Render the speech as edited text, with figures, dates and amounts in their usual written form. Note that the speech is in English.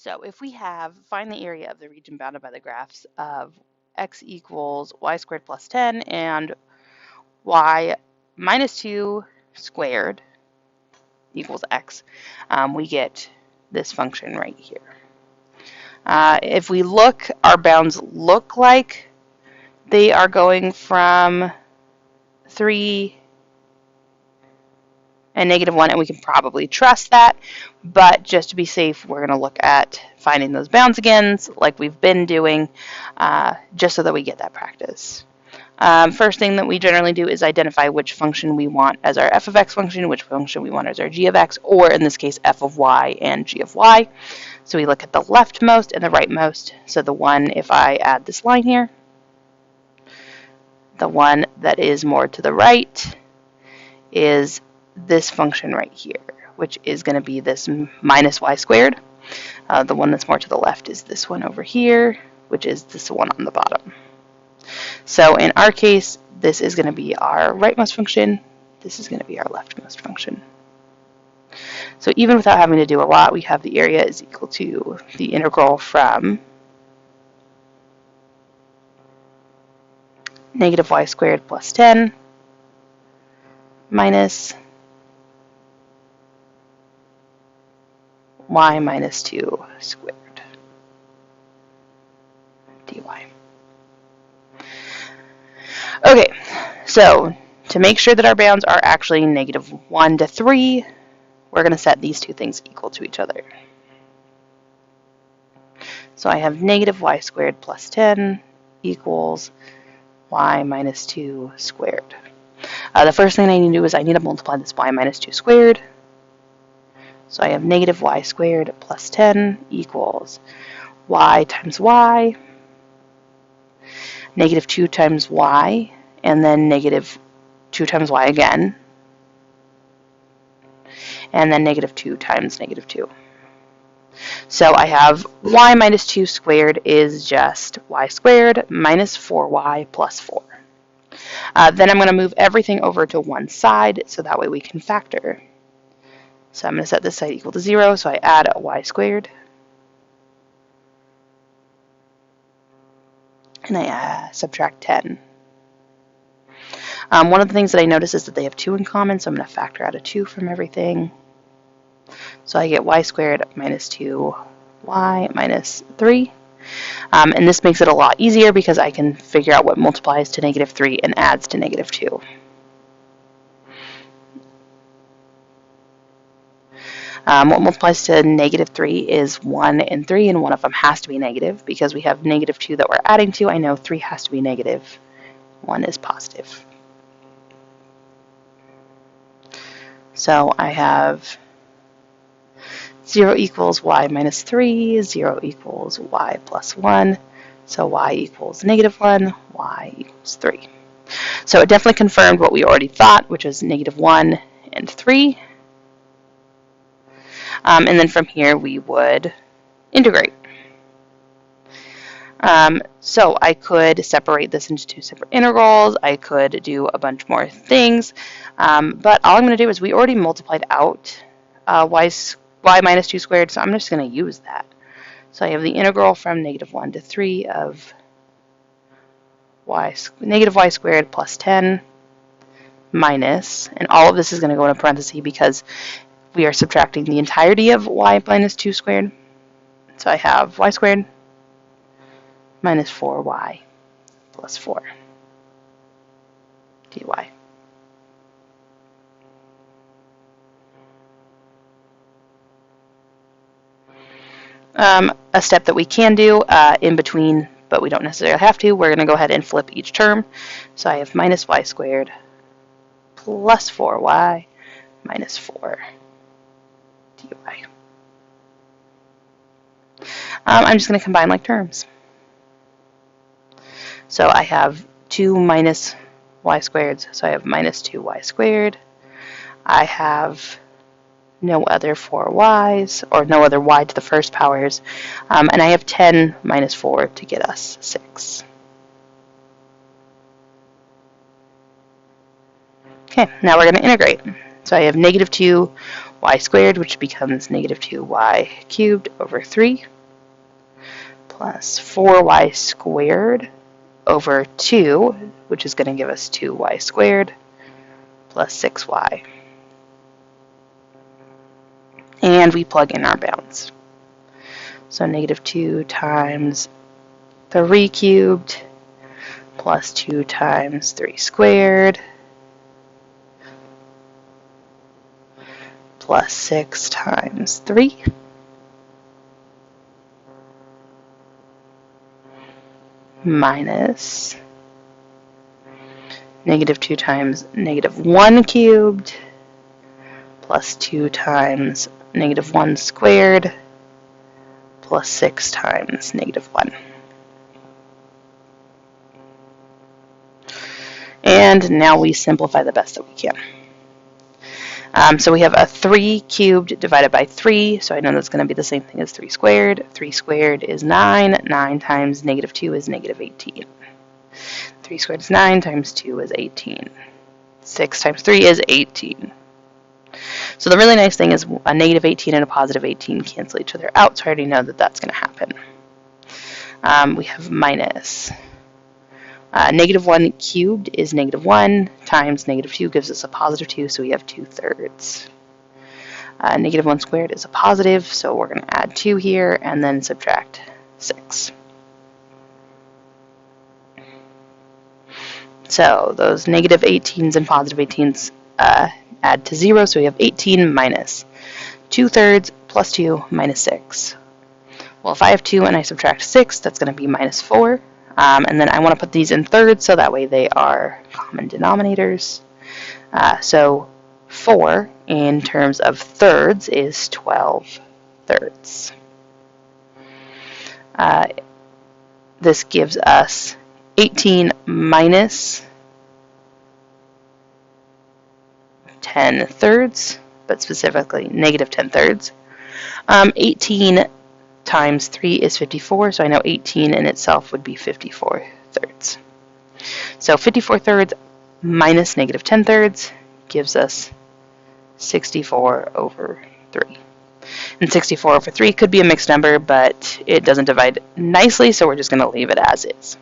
So if we have, find the area of the region bounded by the graphs of x equals y squared plus 10 and y minus 2 squared equals x, we get this function right here. If we look, our bounds look like they are going from 3 and -1, and we can probably trust that, but just to be safe, we're going to look at finding those bounds again, like we've been doing, just so that we get that practice. First thing that we generally do is identify which function we want as our f of x function, which function we want as our g of x, or in this case, f of y and g of y. So we look at the leftmost and the rightmost. So the one, if I add this line here, the one that is more to the right is this function right here, which is going to be this minus y squared. The one that's more to the left is this one over here, which is this one on the bottom. So in our case, this is going to be our rightmost function. This is going to be our leftmost function. So even without having to do a lot, we have the area is equal to the integral from negative y squared plus 10 minus y minus 2 squared dy. Okay, so to make sure that our bounds are actually -1 to 3, we're going to set these two things equal to each other. So I have negative y squared plus 10 equals y minus 2 squared. The first thing I need to do is I need to multiply this y minus 2 squared. So I have negative y squared plus 10 equals y times y, negative 2 times y, and then negative 2 times y again, and then negative 2 times negative 2. So I have y minus 2 squared is just y squared minus 4y plus 4. Then I'm going to move everything over to one side so that way we can factor. So I'm going to set this side equal to 0, so I add a y squared. And I subtract 10. One of the things that I notice is that they have 2 in common, so I'm going to factor out a 2 from everything. So I get y squared minus 2y minus 3. And this makes it a lot easier because I can figure out what multiplies to negative 3 and adds to negative 2. What multiplies to negative 3 is 1 and 3, and one of them has to be negative because we have negative 2 that we're adding to. I know 3 has to be negative. 1 is positive. So I have 0 equals y minus 3, 0 equals y plus 1, so y equals -1, y equals 3. So it definitely confirmed what we already thought, which is -1 and 3. And then from here we would integrate. So I could separate this into 2 separate integrals. I could do a bunch more things. But all I'm going to do is we already multiplied out y minus 2 squared, so I'm just going to use that. So I have the integral from -1 to 3 of negative y squared plus 10 minus, and all of this is going to go in a parenthesis because we are subtracting the entirety of y minus 2 squared. So I have y squared minus 4y plus 4 dy. A step that we can do in between, but we don't necessarily have to, we're going to go ahead and flip each term. So I have minus y squared plus 4y minus 4 dy. I'm just going to combine like terms. So I have 2 minus y squared, so I have minus 2y squared. I have no other 4y's, or no other y to the first powers, and I have 10 minus 4 to get us 6. Okay, now we're going to integrate. So I have -2 y squared, which becomes negative 2y cubed over 3, plus 4y squared over 2, which is going to give us 2y squared, plus 6y. And we plug in our bounds. So negative 2 times 3 cubed, plus 2 times 3 squared, plus 6 times 3, minus negative 2 times negative 1 cubed, plus 2 times negative 1 squared, plus 6 times negative 1. And now we simplify the best that we can. So we have a 3 cubed divided by 3, so I know that's going to be the same thing as 3 squared. 3 squared is 9. 9 times negative 2 is negative 18. 3 squared is 9 times 2 is 18. 6 times 3 is 18. So the really nice thing is a negative 18 and a positive 18 cancel each other out, so I already know that that's going to happen. We have minus negative 1 cubed is negative 1 times negative 2 gives us a positive 2, so we have 2/3. Negative 1 squared is a positive, so we're going to add 2 here and then subtract 6. So those negative 18s and positive 18s add to 0, so we have 18 minus 2/3 plus 2 minus 6. Well, if I have 2 and I subtract 6, that's going to be minus 4. And then I want to put these in thirds so that way they are common denominators. So 4 in terms of thirds is 12/3. This gives us 18 minus 10/3, but specifically negative 10/3. 18 times 3 is 54, so I know 18 in itself would be 54/3. So 54/3 minus negative 10/3 gives us 64/3. And 64/3 could be a mixed number, but it doesn't divide nicely, so we're just going to leave it as is.